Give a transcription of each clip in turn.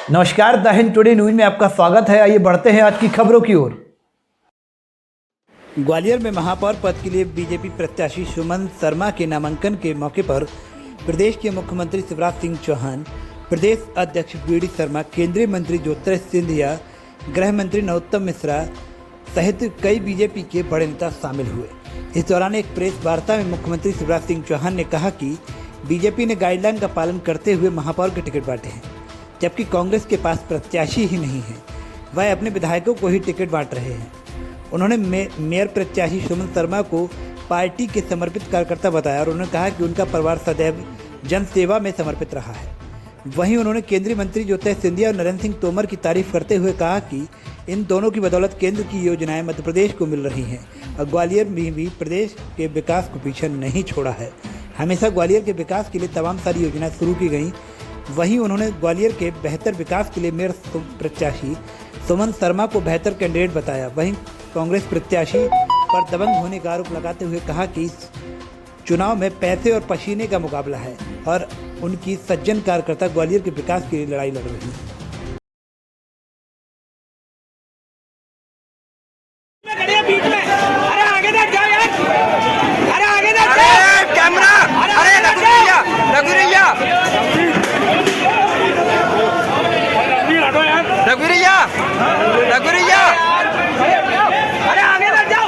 नमस्कार, the Hind today news में आपका स्वागत है। आइए बढ़ते हैं आज की खबरों की ओर। ग्वालियर में महापौर पद के लिए बीजेपी प्रत्याशी सुमन शर्मा के नामांकन के मौके पर प्रदेश के मुख्यमंत्री शिवराज सिंह चौहान, प्रदेश अध्यक्ष वी.डी. शर्मा, केंद्रीय मंत्री ज्योतिरादित्य सिंधिया, गृह मंत्री नरोत्तम मिश्रा सहित कई बीजेपी के बड़े नेता शामिल हुए। इस दौरान एक प्रेस वार्ता में मुख्यमंत्री शिवराज सिंह चौहान ने कहा कि बीजेपी ने गाइडलाइन का पालन करते हुए महापौर के टिकट बांटे हैं, जबकि कांग्रेस के पास प्रत्याशी ही नहीं है, वह अपने विधायकों को ही टिकट बांट रहे हैं। उन्होंने मेयर प्रत्याशी सुमन शर्मा को पार्टी के समर्पित कार्यकर्ता बताया और उन्होंने कहा कि उनका परिवार सदैव जन सेवा में समर्पित रहा है। वहीं उन्होंने केंद्रीय मंत्री ज्योतिरादित्य सिंधिया और नरेंद्र सिंह तोमर की तारीफ करते हुए कहा कि इन दोनों की बदौलत केंद्र की योजनाएं मध्य प्रदेश को मिल रही हैं और ग्वालियर में भी प्रदेश के विकास को पीछे नहीं छोड़ा है। हमेशा ग्वालियर के विकास के लिए तमाम सारी योजनाएं शुरू की गई। वहीं उन्होंने ग्वालियर के बेहतर विकास के लिए मेयर प्रत्याशी सुमन शर्मा को बेहतर कैंडिडेट बताया। वहीं कांग्रेस प्रत्याशी पर दबंग होने का आरोप लगाते हुए कहा कि इस चुनाव में पैसे और पसीने का मुकाबला है और उनकी सज्जन कार्यकर्ता ग्वालियर के विकास के लिए लड़ाई लड़ रही है। अरे आगे लग जाओ।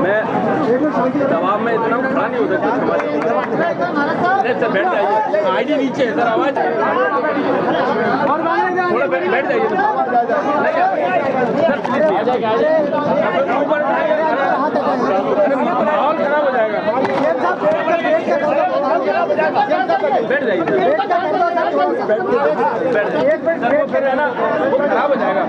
मैं दबाव में इतना खड़ा नहीं होता। सर बैठ जाइए, आईडी नीचे है सर, आवाज थोड़ा बैठ जाइए। माहौल खराब हो जाएगा, बैठ जाइए। फिर है ना, खराब हो जाएगा।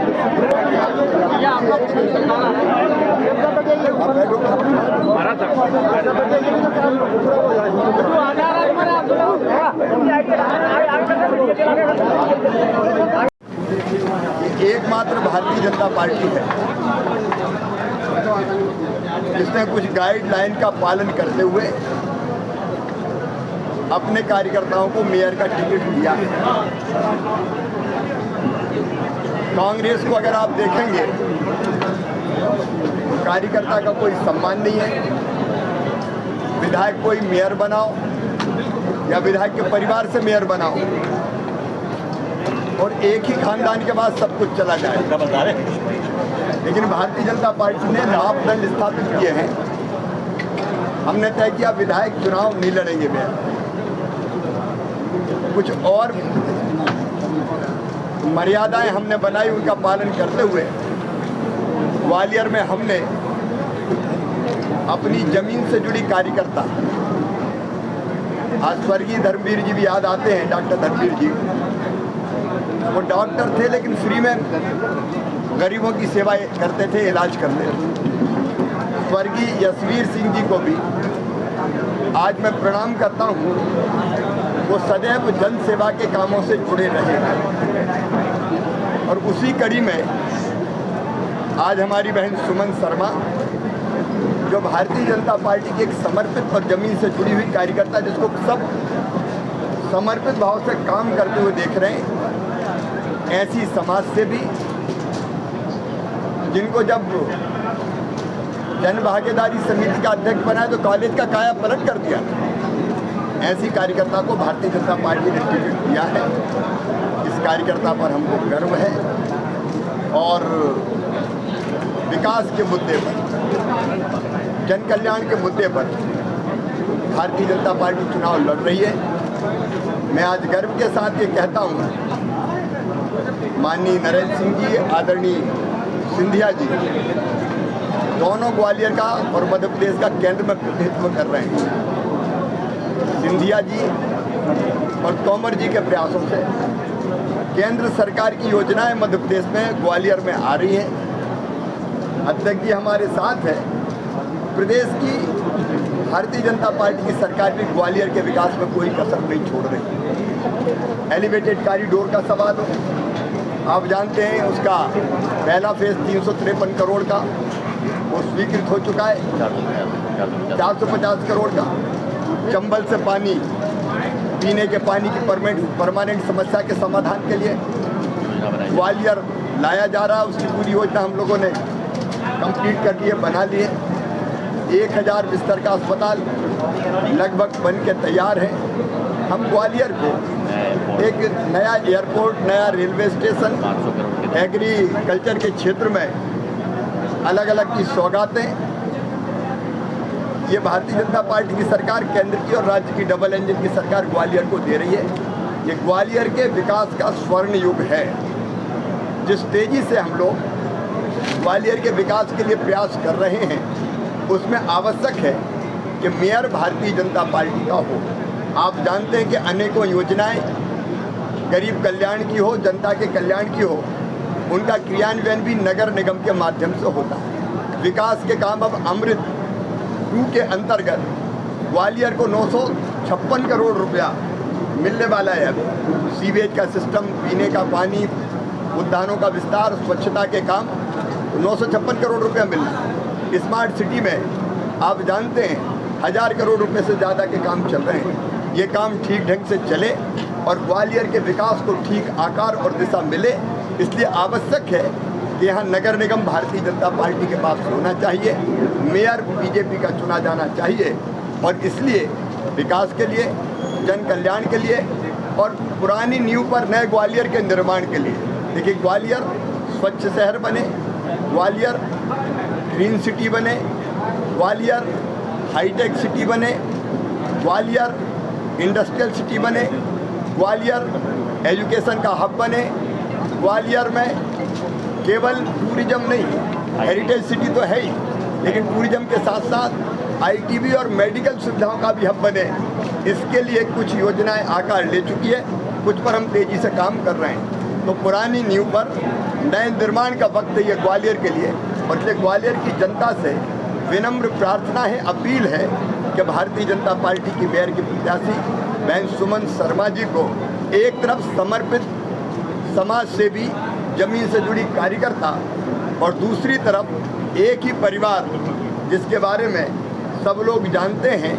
एकमात्र भारतीय जनता पार्टी है जिसने कुछ गाइडलाइन का पालन करते हुए अपने कार्यकर्ताओं को मेयर का टिकट दिया है। कांग्रेस को अगर आप देखेंगे तो कार्यकर्ता का कोई सम्मान नहीं है। विधायक कोई मेयर बनाओ या विधायक के परिवार से मेयर बनाओ और एक ही खानदान के बाद सब कुछ चला जाएगा, बता रहे। लेकिन भारतीय जनता पार्टी ने मापदंड स्थापित किए हैं। हमने तय किया विधायक चुनाव नहीं लड़ेंगे मेयर, कुछ और मर्यादाएं हमने बनाई, उनका पालन करते हुए ग्वालियर में हमने अपनी जमीन से जुड़ी कार्यकर्ता, आज स्वर्गीय धर्मवीर जी भी याद आते हैं, डॉक्टर धर्मवीर जी, वो डॉक्टर थे लेकिन फ्री में गरीबों की सेवा करते थे, इलाज करते थे। स्वर्गीय यशवीर सिंह जी को भी आज मैं प्रणाम करता हूँ, वो सदैव जन सेवा के कामों से जुड़े रहे और उसी कड़ी में आज हमारी बहन सुमन शर्मा, जो भारतीय जनता पार्टी की एक समर्पित और जमीन से जुड़ी हुई कार्यकर्ता, जिसको सब समर्पित भाव से काम करते हुए देख रहे हैं, ऐसी समाज से भी जिनको जब जन भागीदारी समिति का अध्यक्ष बनाया तो कॉलेज का काया पलट कर दिया, ऐसी कार्यकर्ता को भारतीय जनता पार्टी ने टिकट दिया है। इस कार्यकर्ता पर हमको गर्व है और विकास के मुद्दे पर, जन कल्याण के मुद्दे पर भारतीय जनता पार्टी चुनाव लड़ रही है। मैं आज गर्व के साथ ये कहता हूँ, माननीय नरेंद्र सिंह जी, आदरणीय सिंधिया जी, दोनों ग्वालियर का और मध्य प्रदेश का केंद्र में प्रतिनिधित्व कर रहे हैं। सिंधिया जी और तोमर जी के प्रयासों से केंद्र सरकार की योजनाएं मध्य प्रदेश में ग्वालियर में आ रही हैं। अध्यक्ष जी हमारे साथ है। प्रदेश की भारतीय जनता पार्टी की सरकार भी ग्वालियर के विकास में कोई कसर नहीं छोड़ रही। एलिवेटेड कॉरिडोर का सवाल हो, आप जानते हैं उसका पहला फेज 353 करोड़ का वो स्वीकृत हो चुका है, 450 करोड़ का। चंबल से पानी, पीने के पानी की परमानेंट समस्या के समाधान के लिए ग्वालियर लाया जा रहा है, उसकी पूरी योजना हम लोगों ने कंप्लीट कर लिए, बना लिए। 1000 बिस्तर का अस्पताल लगभग बन के तैयार है। हम ग्वालियर को एक नया एयरपोर्ट, नया रेलवे स्टेशन, एग्रीकल्चर के क्षेत्र में अलग अलग की सौगातें ये भारतीय जनता पार्टी की सरकार, केंद्र की और राज्य की डबल इंजन की सरकार ग्वालियर को दे रही है। ये ग्वालियर के विकास का स्वर्ण युग है। जिस तेजी से हम लोग ग्वालियर के विकास के लिए प्रयास कर रहे हैं, उसमें आवश्यक है कि मेयर भारतीय जनता पार्टी का हो। आप जानते हैं कि अनेकों योजनाएं गरीब कल्याण की हो, जनता के कल्याण की हो, उनका क्रियान्वयन भी नगर निगम के माध्यम से होता है। विकास के काम अब अमृत 2 के अंतर्गत ग्वालियर को 956 करोड़ रुपया मिलने वाला है। अब सीवेज का सिस्टम, पीने का पानी, उद्यानों का विस्तार, स्वच्छता के काम 956 करोड़ रुपया मिल रहा है। स्मार्ट सिटी में आप जानते हैं 1000 करोड़ रुपए से ज़्यादा के काम चल रहे हैं। ये काम ठीक ढंग से चले और ग्वालियर के विकास को ठीक आकार और दिशा मिले, इसलिए आवश्यक है कि यहाँ नगर निगम भारतीय जनता पार्टी के पास होना चाहिए, मेयर बीजेपी का चुना जाना चाहिए। और इसलिए विकास के लिए, जन कल्याण के लिए और पुरानी नींव पर नए ग्वालियर के निर्माण के लिए, देखिए ग्वालियर स्वच्छ शहर बने, ग्वालियर ग्रीन सिटी बने, ग्वालियर हाईटेक सिटी बने, ग्वालियर इंडस्ट्रियल सिटी बने, ग्वालियर एजुकेशन का हब बने। ग्वालियर में केवल टूरिज्म नहीं, हेरिटेज सिटी तो है ही, लेकिन टूरिज्म के साथ साथ आईटीबी और मेडिकल सुविधाओं का भी हब बने। इसके लिए कुछ योजनाएं आकार ले चुकी है, कुछ पर हम तेज़ी से काम कर रहे हैं। तो पुरानी नींव पर नए निर्माण का वक्त है ये ग्वालियर के लिए। और इसलिए ग्वालियर की जनता से विनम्र प्रार्थना है, अपील है कि भारतीय जनता पार्टी की मेयर की प्रत्याशी बहन सुमन शर्मा जी को एक तरफ समर्पित समाज सेवी, जमीन से जुड़ी कार्यकर्ता, और दूसरी तरफ एक ही परिवार जिसके बारे में सब लोग जानते हैं,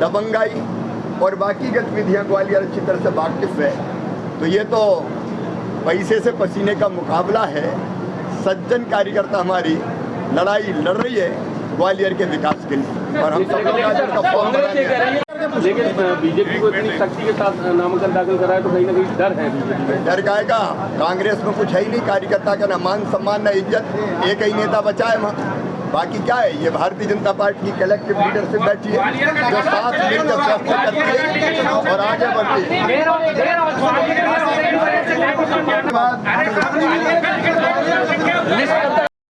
दबंगाई और बाकी गतिविधियां ग्वालियर अच्छी तरह से वाकिफ है। तो ये तो पैसे से पसीने का मुकाबला है। सज्जन कार्यकर्ता हमारी लड़ाई लड़ रही है ग्वालियर के विकास के लिए, और हम सब लोग फॉर्म भरा दिया। लेकिन बीजेपी को इतनी शक्ति के साथ नामांकन दाखिल कराया तो कहीं ना कहीं डर है बीजेपी। डर का है? कांग्रेस में कुछ है ही नहीं, कार्यकर्ता का न मान सम्मान न इज्जत, एक ही नेता बचा है वहाँ। बाकी क्या है? ये भारतीय जनता पार्टी की कलेक्टिव लीडरशिप बैठी है जो साथ मिलकर फैसले करती है और आगे बढ़ती है।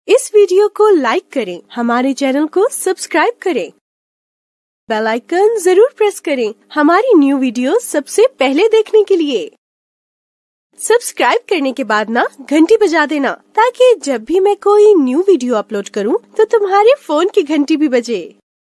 इस वीडियो को लाइक करें, हमारे चैनल को सब्सक्राइब करें, बेल आइकन जरूर प्रेस करें हमारी न्यू वीडियो सबसे पहले देखने के लिए। सब्सक्राइब करने के बाद ना घंटी बजा देना, ताकि जब भी मैं कोई न्यू वीडियो अपलोड करूं तो तुम्हारे फोन की घंटी भी बजे।